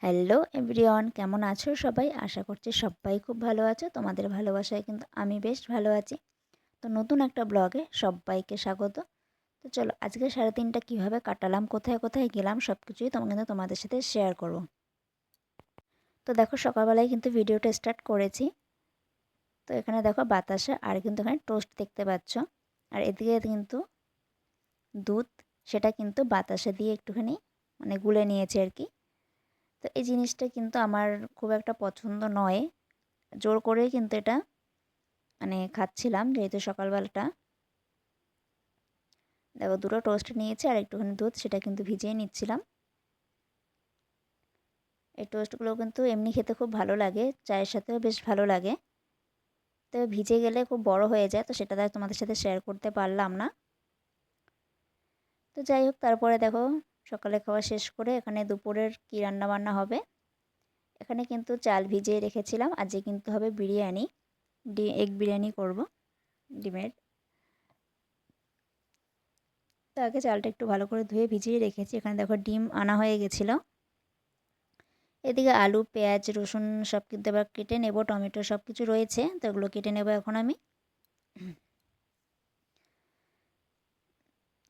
Hello everyone, কেমন আছো সবাই? আশা করছি সবাই খুব ভালো আছো। তোমাদের ভালোবাসায় কিন্তু আমি বেশ ভালো আছি। তো নতুন একটা ব্লগে সবাইকে স্বাগত। তো চলো আজকে সারাদিনটা কীভাবে কাটালাম, কোথায় কোথায় গেলাম, সব কিছুই কিন্তু তোমাদের সাথে শেয়ার করব। তো দেখো সকালবেলায় কিন্তু ভিডিওটা স্টার্ট করেছি। তো এখানে দেখো বাতাসা আর কিন্তু এখানে টোস্ট দেখতে পাচ্ছ। আর এদিকে কিন্তু দুধ, সেটা কিন্তু বাতাসা দিয়ে একটুখানি গুলে নিয়েছি আর কি। তো এই জিনিসটা কিন্তু আমার খুব একটা পছন্দ নয়। জোর করেই কিন্তু এটা খাচ্ছিলাম, যেহেতু সকালবেলাটা। দেখো দুটো টোস্ট নিয়েছি আর একটুখানি দুধ, সেটা কিন্তু ভিজিয়ে নিচ্ছিলাম। এই টোস্টগুলো কিন্তু এমনি খেতে খুব ভালো লাগে, চায়ের সাথেও বেশ ভালো লাগে। তো ভিজে গেলে খুব বড় হয়ে যায়, তো সেটা তোমাদের সাথে শেয়ার করতে পারলাম না। তো যাই হোক, তারপরে দেখো সকালে খাওয়া শেষ করে এখানে দুপুরের কী রান্না বান্না হবে। এখানে কিন্তু চাল ভিজিয়ে রেখেছিলাম, আজকে কিন্তু হবে বিরিয়ানি, এগ বিরিয়ানি করব, ডিমের। তো আগে চালটা একটু ভালো করে ধুয়ে ভিজিয়ে রেখেছি। এখানে দেখো ডিম আনা হয়ে গেছিলো। এদিকে আলু, পেঁয়াজ, রসুন সব কিন্তু এবার কেটে নেব, টমেটো সব কিছু রয়েছে, তো এগুলো কেটে নেব এখন আমি।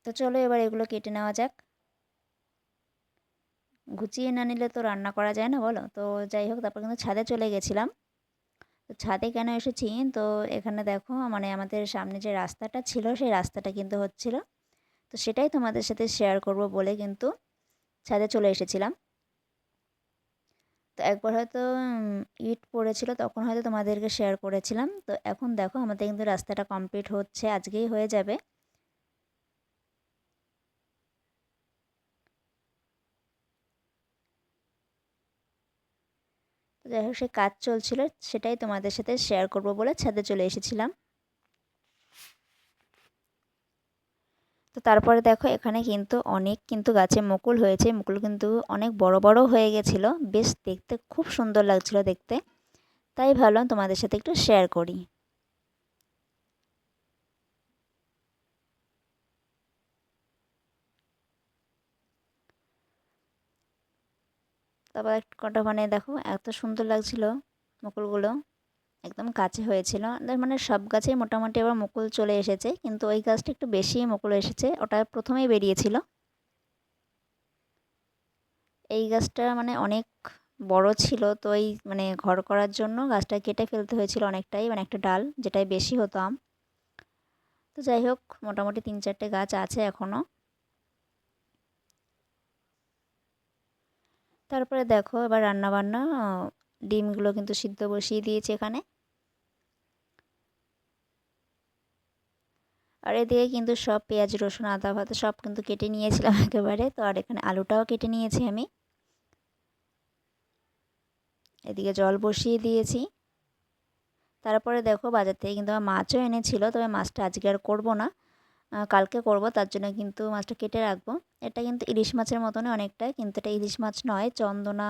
তো চলো এবার এগুলো কেটে নেওয়া যাক। গুছিয়ে না নিলে তো রান্না করা যায় না, বলো? তো যাই হোক, তারপর কিন্তু ছাদে চলে গেছিলাম। তো ছাদে কেন এসেছি, তো এখানে দেখো আমাদের সামনে যে রাস্তাটা ছিল, সেই রাস্তাটা কিন্তু হচ্ছিল। তো সেটাই তোমাদের সাথে শেয়ার করব বলে কিন্তু ছাদে চলে এসেছিলাম। তো একবার হয়তো ইট পড়েছিল, তখন হয়তো তোমাদেরকে শেয়ার করেছিলাম। তো এখন দেখো আমাদের কিন্তু রাস্তাটা কমপ্লিট হচ্ছে, আজকেই হয়ে যাবে। তো যাই হোক, সে কাজ চলছিল, সেটাই তোমাদের সাথে শেয়ার করব বলে ছাদে চলে এসেছিলাম। তো তারপরে দেখো এখানে কিন্তু অনেক কিন্তু গাছে মুকুল হয়েছে, মুকুল কিন্তু অনেক বড় বড় হয়ে গেছিলো, বেশ দেখতে খুব সুন্দর লাগছিল দেখতে। তাই ভাবলাম তোমাদের সাথে একটু শেয়ার করি। তারপর একটা কটা দেখো এত সুন্দর লাগছিল মুকুলগুলো, একদম কাছে হয়েছিল। সব গাছেই মোটামুটি আবার মুকুল চলে এসেছে, কিন্তু ওই গাছটা একটু বেশি মুকুল এসেছে, ওটা প্রথমেই বেরিয়েছিল। এই গাছটা অনেক বড় ছিল, তো এই ঘর করার জন্য গাছটা কেটে ফেলতে হয়েছিল অনেকটাই, একটা ডাল যেটাই বেশি হতো আম। তো যাই হোক, মোটামুটি 3-4টে গাছ আছে এখনও। তারপরে দেখো এবার রান্নাবান্না, ডিমগুলো কিন্তু সিদ্ধ বসিয়ে দিয়েছি এখানে। আর এদিকে কিন্তু সব পেঁয়াজ, রসুন, আদা ফাদা সব কিন্তু কেটে নিয়েছিলাম একেবারে। তো আর এখানে আলুটাও কেটে নিয়েছি আমি। এদিকে জল বসিয়ে দিয়েছি। তারপরে দেখো বাজার থেকে কিন্তু আমার মাছও এনেছিল, তবে মাছটা আজকে আর করবো না, কালকে করব। তার জন্য কিন্তু মাছটা কেটে রাখবো। এটা কিন্তু ইলিশ মাছের মতনই অনেকটা, কিন্তু এটা ইলিশ মাছ নয়, চন্দনা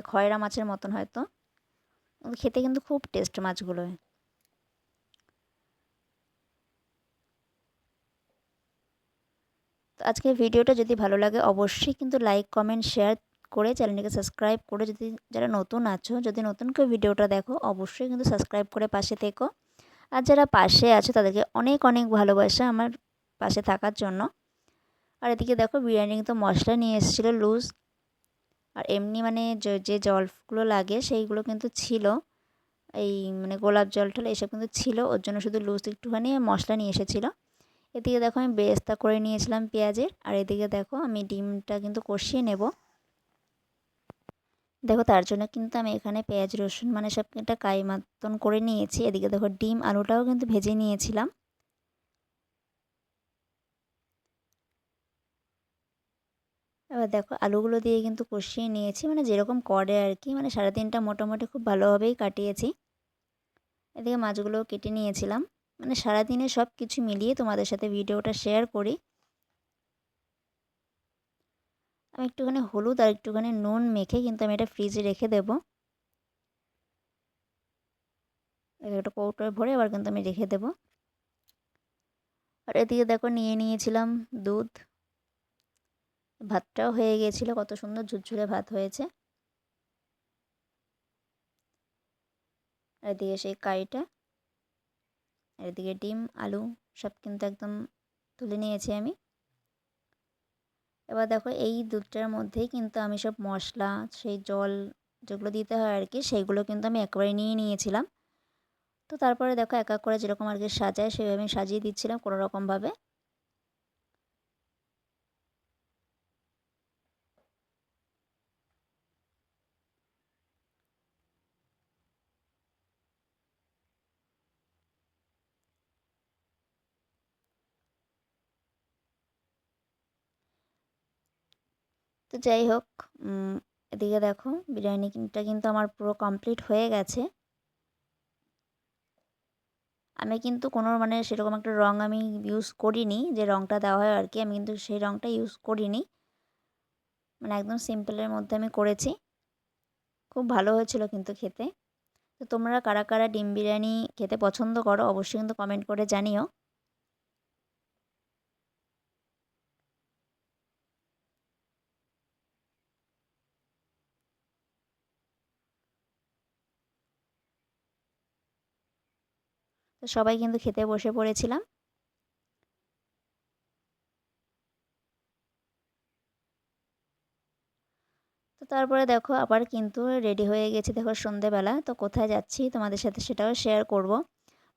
খয়রা মাছের মতন হয়তো। খেতে কিন্তু খুব টেস্ট মাছগুলো। তো আজকের ভিডিওটা যদি ভালো লাগে অবশ্যই কিন্তু লাইক, কমেন্ট, শেয়ার করে চ্যানেলটিকে সাবস্ক্রাইব করে, যদি যারা নতুন আছো, যদি নতুন কেউ ভিডিওটা দেখো, অবশ্যই কিন্তু সাবস্ক্রাইব করে পাশে থেকো। আর যারা পাশে আছো তাদেরকে অনেক অনেক ভালোবাসা আমার পাশে থাকার জন্য। আর এদিকে দেখো বিরিয়ানি কিন্তু মশলা নিয়ে এসেছিলো লুজ। আর এমনি যে জলগুলো লাগে সেইগুলো কিন্তু ছিল, এই গোলাপ জল টল এসব কিন্তু ছিল, ওর জন্য শুধু লুজ একটুখানি মশলা নিয়ে এসেছিলো। এদিকে দেখো আমি বেরেস্তা করে নিয়েছিলাম পেঁয়াজের, আর এদিকে দেখো আমি ডিমটা কিন্তু কষিয়ে নেব। দেখো তার জন্য কিন্তু আমি এখানে পেঁয়াজ, রসুন সব একটা কাই মতন করে নিয়েছি। এদিকে দেখো ডিম আলুটাও কিন্তু ভেজে নিয়েছিলাম। এবার দেখো আলুগুলো দিয়ে কিন্তু কষিয়ে নিয়েছি, যেরকম করে আর কি, সারাদিনটা মোটামুটি খুব ভালোভাবেই কাটিয়েছি। এদিকে মাছগুলোও কেটে নিয়েছিলাম। সারাদিনে সব কিছু মিলিয়ে তোমাদের সাথে ভিডিওটা শেয়ার করি। আমি একটুখানি হলুদ আর একটুখানি নুন মেখে কিন্তু আমি এটা ফ্রিজে রেখে দেবো। একটা কৌটোয় ভরে আবার কিন্তু আমি রেখে দেবো। আর এদিকে দেখো নিয়ে নিয়েছিলাম দুধ। ভাতটাও হয়ে গিয়েছিলো, কত সুন্দর ঝুরঝুরে ভাত হয়েছে। এদিকে সেই কারিটা, আর এদিকে ডিম আলু সব কিন্তু একদম তুলে নিয়েছি আমি। এবার দেখো এই দুধটার মধ্যেই কিন্তু আমি সব মশলা, সেই জল যেগুলো দিতে হয় আর কি, সেইগুলো কিন্তু আমি একবারে নিয়ে নিয়েছিলাম। তো তারপরে দেখো এক এক করে যেরকম আর কি সাজায় সেভাবে আমি সাজিয়ে দিচ্ছিলাম কোনো রকমভাবে। তো যাই হোক, এদিকে দেখো বিরিয়ানিটা কিন্তু আমার পুরো কমপ্লিট হয়ে গেছে। আমি কিন্তু কোনো মানে সেরকম একটা রঙ আমি ইউজ করিনি, যে রঙটা দেওয়া হয় আর কি, আমি কিন্তু সেই রঙটা ইউজ করিনি। মানে একদম সিম্পলের মধ্যে আমি করেছি। খুব ভালো হয়েছিল কিন্তু খেতে। তো তোমরা কারা কারা ডিম বিরিয়ানি খেতে পছন্দ করো অবশ্যই কিন্তু কমেন্ট করে জানিও। তো সবাই কিন্তু খেতে বসে পড়েছিলাম। তো তারপরে দেখো আবার কিন্তু রেডি হয়ে গেছি, দেখো সন্ধেবেলা। তো কোথায় যাচ্ছি তোমাদের সাথে সেটাও শেয়ার করব।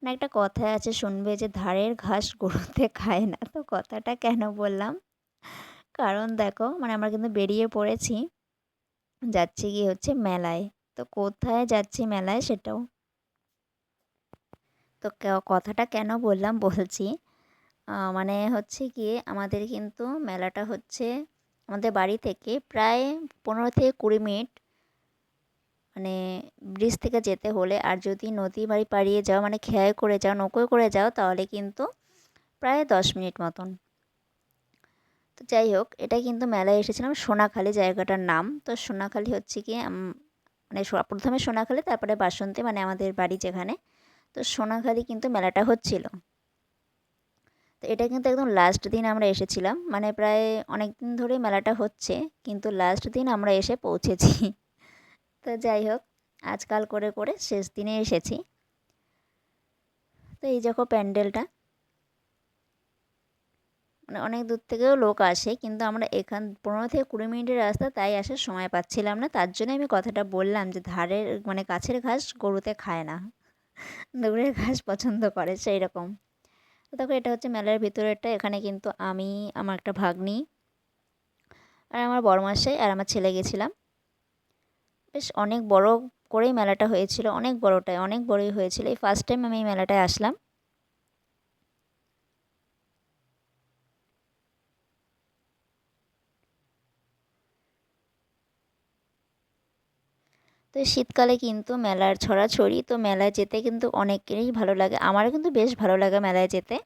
মানে একটা কথায় আছে শুনবে যে ধারের ঘাস গরুতে খায় না, তো কথাটা কেন বললাম, কারণ দেখো মানে আমরা কিন্তু বেরিয়ে পড়েছি, যাচ্ছি গিয়ে হচ্ছে মেলায়। তো কোথায় যাচ্ছি মেলায় সেটাও, তো কথাটা কেন বললাম বলছি। মানে হচ্ছে গিয়ে আমাদের কিন্তু মেলাটা হচ্ছে আমাদের বাড়ি থেকে প্রায় 15 থেকে 20 মিনিট, মানে ব্রিজ থেকে যেতে হলে। আর যদি নদী বাড়ি পাড়িয়ে যাও মানে খেয়ায় করে যাও, নৌকোয় করে যাও, তাহলে কিন্তু প্রায় 10 মিনিট মতন। তো যাই হোক, এটা কিন্তু মেলায় এসেছিলাম, সোনাখালি জায়গাটার নাম। তো সোনাখালি হচ্ছে কি মানে প্রথমে সোনাখালি, তারপরে বাসন্তী, মানে আমাদের বাড়ি যেখানে। তো সোনাখালি কিন্তু মেলাটা হচ্ছিল। তো এটা কিন্তু একদম লাস্ট দিন আমরা এসেছিলাম, মানে প্রায় অনেক দিন ধরেই মেলাটা হচ্ছে, কিন্তু লাস্ট দিন আমরা এসে পৌঁছেছি। তো যাই হোক, আজকাল করে করে শেষ দিনে এসেছি। তো এই দেখো প্যান্ডেলটা, মানে অনেক দূর থেকেও লোক আসে, কিন্তু আমরা 15 থেকে 20 মিনিটের রাস্তা, তাই আসার সময় পাচ্ছিলাম না। তার জন্য আমি কথাটা বললাম যে ধারের মানে গাছের ঘাস গরুতে খায় না, দূরের ঘাস পছন্দ করে সেই রকম। তো দেখো এটা হচ্ছে মেলার ভিতরেরটা। এখানে কিন্তু আমি, আমার একটা ভাগ্নি, আর আমার বড়মশাই আর আমার ছেলে গেছিলাম। বেশ অনেক বড় করেই মেলাটা হয়েছিল, অনেক বড়ই হয়েছিল। এই ফার্স্ট টাইম আমি এই মেলাটায় আসলাম। তো এই শীতকালে কিন্তু মেলার ছড়াছড়ি, তো মেলায় যেতে কিন্তু অনেকেরই ভালো লাগে, আমারও কিন্তু বেশ ভালো লাগে মেলায় যেতে।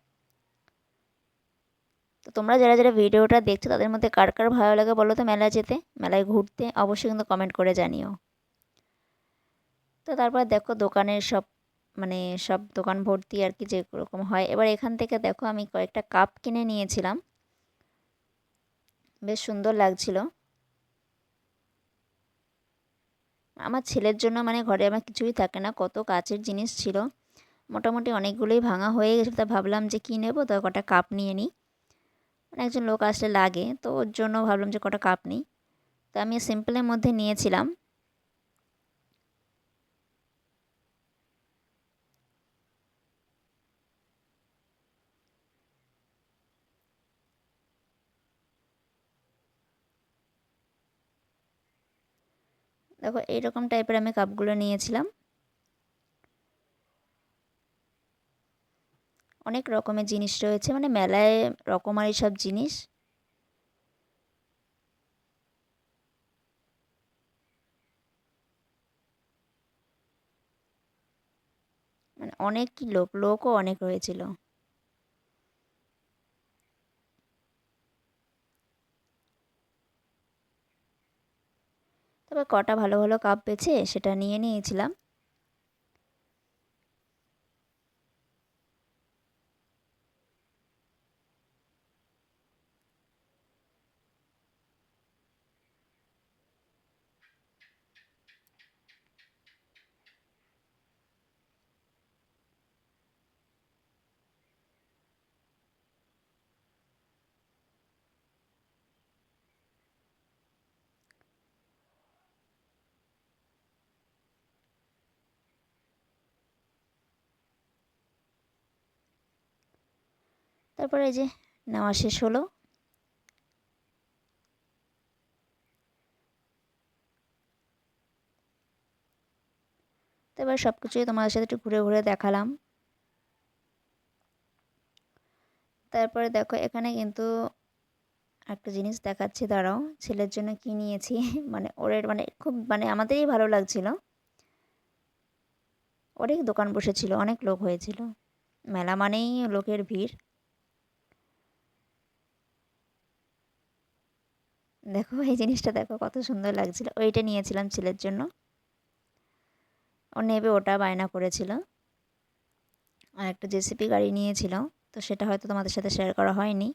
তো তোমরা যারা যারা ভিডিওটা দেখছো তাদের মধ্যে কার কার ভালো লাগে বলো তো মেলায় যেতে, মেলায় ঘুরতে, অবশ্যই কিন্তু কমেন্ট করে জানিও। তো তারপর দেখো দোকানের সব, মানে সব দোকান ভর্তি আর কি, যে রকম হয়। এবার এখান থেকে দেখো আমি কয়েকটা কাপ কিনে নিয়েছিলাম, বেশ সুন্দর লাগছিল আমার ছেলের জন্য। মানে ঘরে আমার কিছুই থাকে না, কত কাচের জিনিস ছিল, মোটামুটি অনেকগুলোই ভাঙা হয়ে গেছিলো। তা ভাবলাম যে কী নেবো, তো কটা কাপ নিয়ে নিই, মানে একজন লোক আসলে লাগে, তো ওর জন্য ভাবলাম যে কটা কাপ নিই। তো আমি সিম্পলের মধ্যে নিয়েছিলাম। দেখো এইরকম টাইপের আমি কাপগুলো নিয়েছিলাম। অনেক রকমের জিনিস রয়েছে, মানে মেলায় রকমারি সব জিনিস, মানে অনেক কি লোকও অনেক রয়েছিল। তবে কটা ভালো ভালো কাপ বেছে সেটা নিয়ে নিয়েছিলাম। তারপরে এই যে নেওয়া শেষ হলো। তো এবার সব কিছুই তোমাদের সাথে একটু ঘুরে ঘুরে দেখালাম। তারপরে দেখো এখানে কিন্তু একটা জিনিস দেখাচ্ছি, দাঁড়াও। ছেলের জন্য কি নিয়েছি মানে ওর মানে খুব মানে আমাদেরই ভালো লাগছিল। অনেক দোকান বসেছিল, অনেক লোক হয়েছিল, মেলা মানেই লোকের ভিড়। দেখো এই জিনিসটা দেখো কত সুন্দর লাগছিল, ওইটা নিয়েছিলাম ছেলের জন্য। ও নেবে ওটা বায়না করেছিল। আর একটা জেসিপি গাড়ি নিয়েছিল, তো সেটা হয়তো তোমাদের সাথে শেয়ার করা হয়নি।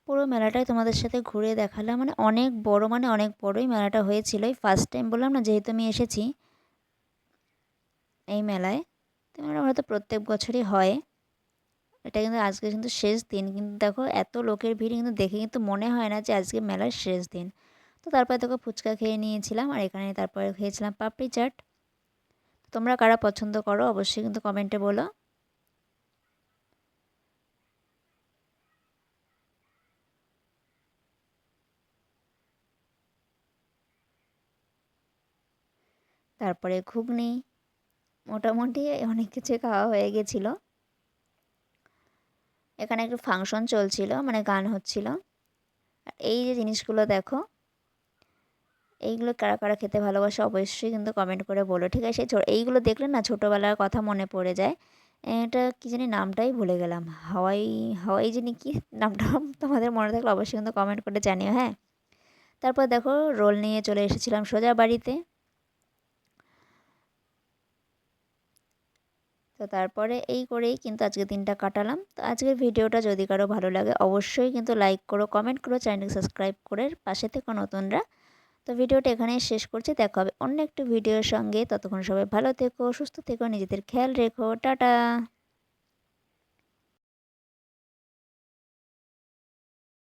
পুরো মেলাটাই তোমাদের সাথে ঘুরে দেখালাম, মানে অনেক বড়, মানে অনেক বড়ই মেলাটা হয়েছিল। এই ফার্স্ট টাইম বললাম না, যেহেতু আমি এসেছি এই মেলায়। তো মেলা হয়তো প্রত্যেক বছরই হয়। এটা কিন্তু আজকে কিন্তু শেষ দিন, কিন্তু দেখো এত লোকের ভিড় কিন্তু দেখে কিন্তু মনে হয় না যে আজকে মেলার শেষ দিন। তো তারপরে দেখো ফুচকা খেয়ে নিয়েছিলাম, আর এখানে তারপরে খেয়েছিলাম পাপড়ি চাট। তোমরা কারা পছন্দ করো অবশ্যই কিন্তু কমেন্টে বলো। তারপরে ঘুগনি, মোটামুটি অনেক কিছু খাওয়া হয়ে গেছিলো। এখানে একটু ফাংশন চলছিল, মানে গান হচ্ছিল। আর এই যে জিনিসগুলো দেখো, এইগুলো কারা কারা খেতে ভালোবাসে অবশ্যই কিন্তু কমেন্ট করে বলো, ঠিক আছে? এইগুলো দেখলে না ছোটোবেলার কথা মনে পড়ে যায়। এটা কী জানি নামটাই ভুলে গেলাম, হাওয়াই হাওয়াই জানি কি নামটা তোমাদের মনে থাকলে অবশ্যই কিন্তু কমেন্ট করে জানিও, হ্যাঁ। তারপর দেখো রোল নিয়ে চলে এসেছিলাম সোজা বাড়িতে। তো তারপরে এই করেই কিন্তু আজকের দিনটা কাটালাম। তো আজকের ভিডিওটা যদি কারো ভালো লাগে অবশ্যই কিন্তু লাইক করো, কমেন্ট করো, চ্যানেলকে সাবস্ক্রাইব করে পাশে থেকো নতুনরা। তো ভিডিওটা এখানেই শেষ করছি, দেখা হবে অন্য একটি ভিডিওর সঙ্গে। ততক্ষণ সবাই ভালো থেকো, সুস্থ থেকো, নিজেদের খেয়াল রেখো, টাটা।